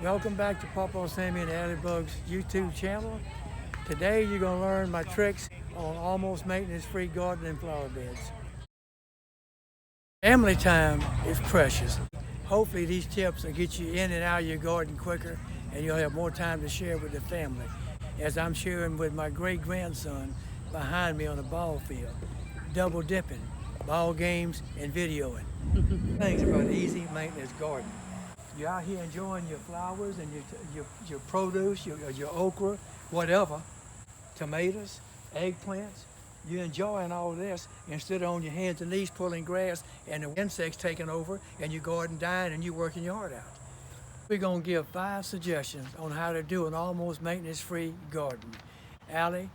Welcome back to Pawpaw Sammy and Alley Bug's YouTube channel. Today you're going to learn my tricks on almost maintenance-free gardening and flower beds. Family time is precious. Hopefully these tips will get you in and out of your garden quicker and you'll have more time to share with the family, as I'm sharing with my great-grandson behind me on the ball field, double dipping, ball games, and videoing. Things about easy maintenance gardening. You're out here enjoying your flowers and your produce, your okra, whatever, tomatoes, eggplants. You're enjoying all this instead of on your hands and knees pulling grass and the insects taking over and your garden dying and you working your heart out. We're going to give 5 suggestions on how to do an almost maintenance-free garden. Allie?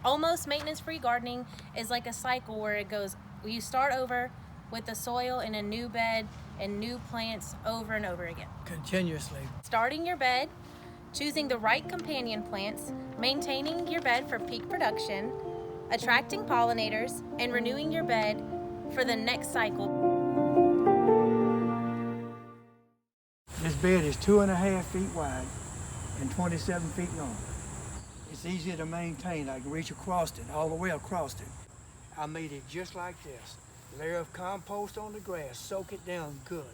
Almost maintenance-free gardening is like a cycle where it goes, you start over with the soil in a new bed and new plants over and over again. Continuously. Starting your bed, choosing the right companion plants, maintaining your bed for peak production, attracting pollinators, and renewing your bed for the next cycle. This bed is 2.5 feet wide and 27 feet long. It's easy to maintain. I can reach across it, all the way across it. I made it just like this. Layer of compost on the grass, soak it down good.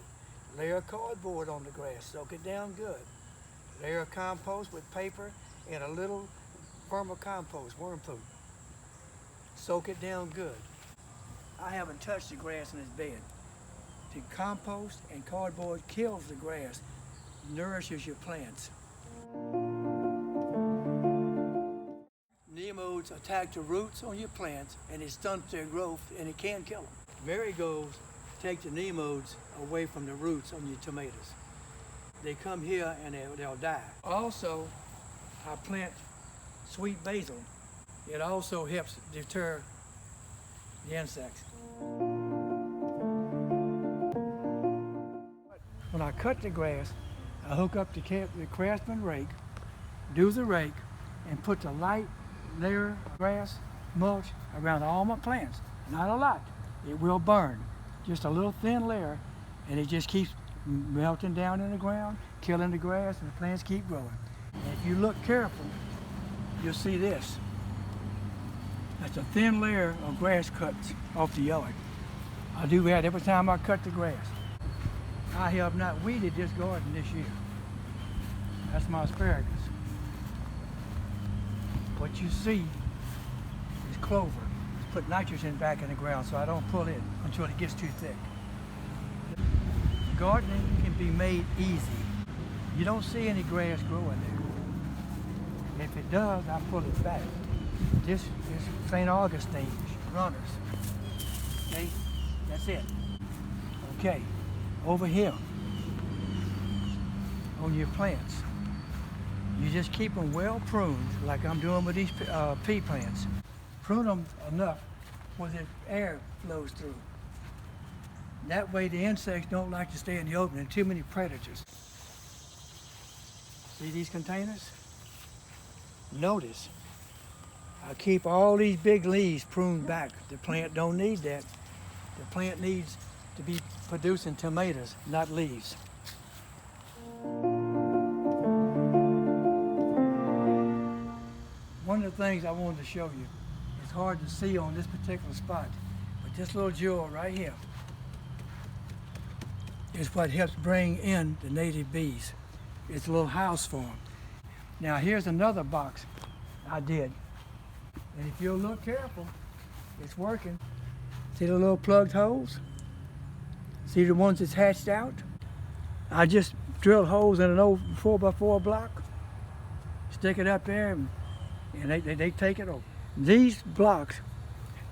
Layer of cardboard on the grass, soak it down good. Layer of compost with paper and a little vermicompost, worm poop. Soak it down good. I haven't touched the grass in this bed. The compost and cardboard kills the grass, nourishes your plants. Nematodes attack the roots on your plants and it stunts their growth and it can kill them. Marigolds take the nematodes away from the roots on your tomatoes. They come here and they'll die. Also, I plant sweet basil. It also helps deter the insects. When I cut the grass, I hook up the Craftsman rake, do the rake, and put the light layer of grass mulch around all my plants. Not a lot. It will burn. Just a little thin layer, and it just keeps melting down in the ground, killing the grass, and the plants keep growing. And if you look careful, you'll see this. That's a thin layer of grass cuts off the yard. I do that every time I cut the grass. I have not weeded this garden this year. That's my asparagus. What you see is clover. It's put nitrogen back in the ground so I don't pull it until it gets too thick. Gardening can be made easy. You don't see any grass growing there. If it does, I pull it back. This is St. Augustine runners. Okay, that's it. Okay, over here on your plants, you just keep them well pruned, like I'm doing with these pea plants. Prune them enough where the air flows through. That way the insects don't like to stay in the open and too many predators. See these containers? Notice, I keep all these big leaves pruned back. The plant don't need that. The plant needs to be producing tomatoes, not leaves. One of the things I wanted to show you, it's hard to see on this particular spot, but this little jewel right here is what helps bring in the native bees. It's a little house for them. Now here's another box I did. And if you'll look careful, it's working. See the little plugged holes? See the ones that's hatched out? I just drilled holes in an old 4x4 block, stick it up there, and they take it over. These blocks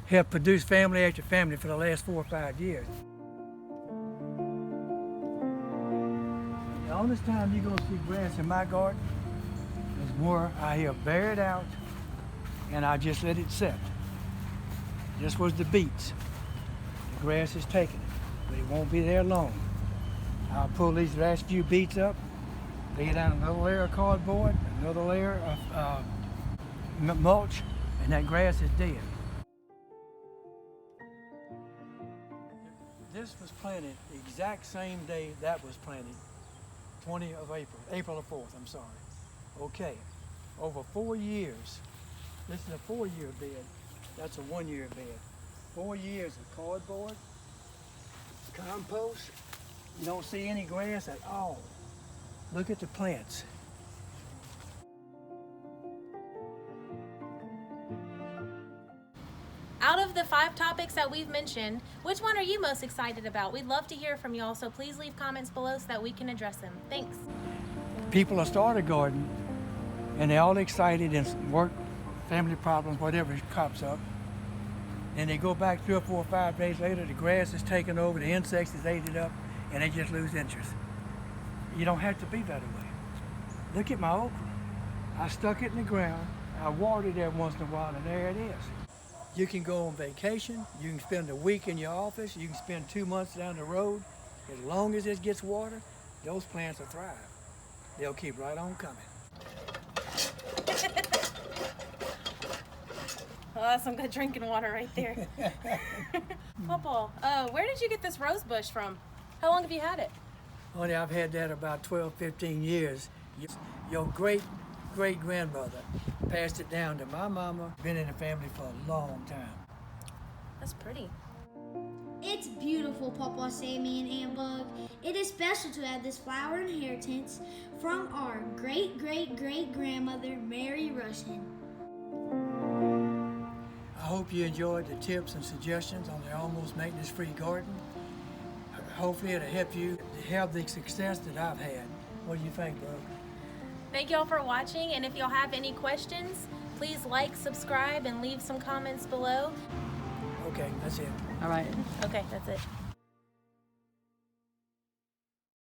have produced family after family for the last 4 or 5 years. The only time you're gonna see grass in my garden is where I have buried out and I just let it set. This was the beets. The grass is taking it, but it won't be there long. I'll pull these last few beets up, lay down another layer of cardboard, another layer of mulch, and that grass is dead. This was planted the exact same day that was planted 20th of April, April the 4th, I'm sorry. Okay, over 4 years, this is a 4-year bed. That's a 1-year bed. 4 years of cardboard, compost. You don't see any grass at all. Look at the plants. Out of the 5 topics that we've mentioned, which one are you most excited about? We'd love to hear from y'all, so please leave comments below so that we can address them. Thanks. People will start a garden and they're all excited and work, family problems, whatever comes up. And they go back 3 or 4 or 5 days later, the grass is taken over, the insects has ate it up, and they just lose interest. You don't have to be that way. Look at my okra. I stuck it in the ground, I watered it every once in a while, and there it is. You can go on vacation, you can spend a week in your office, you can spend 2 months down the road. As long as it gets water, those plants will thrive. They'll keep right on coming. Oh, that's some good drinking water right there. Pawpaw, where did you get this rose bush from? How long have you had it? Honey, I've had that about 12, 15 years. Your great-great-grandmother passed it down to my mama. Been in the family for a long time. That's pretty. It's beautiful, Pawpaw Sammy and Ambug. It is special to have this flower inheritance from our great-great-great-grandmother, Mary Rushton. I hope you enjoyed the tips and suggestions on the almost maintenance-free garden. Hopefully it'll help you to have the success that I've had. What do you think, bro? Thank y'all for watching, and if y'all have any questions, please like, subscribe, and leave some comments below. Okay, that's it. All right. Okay, that's it.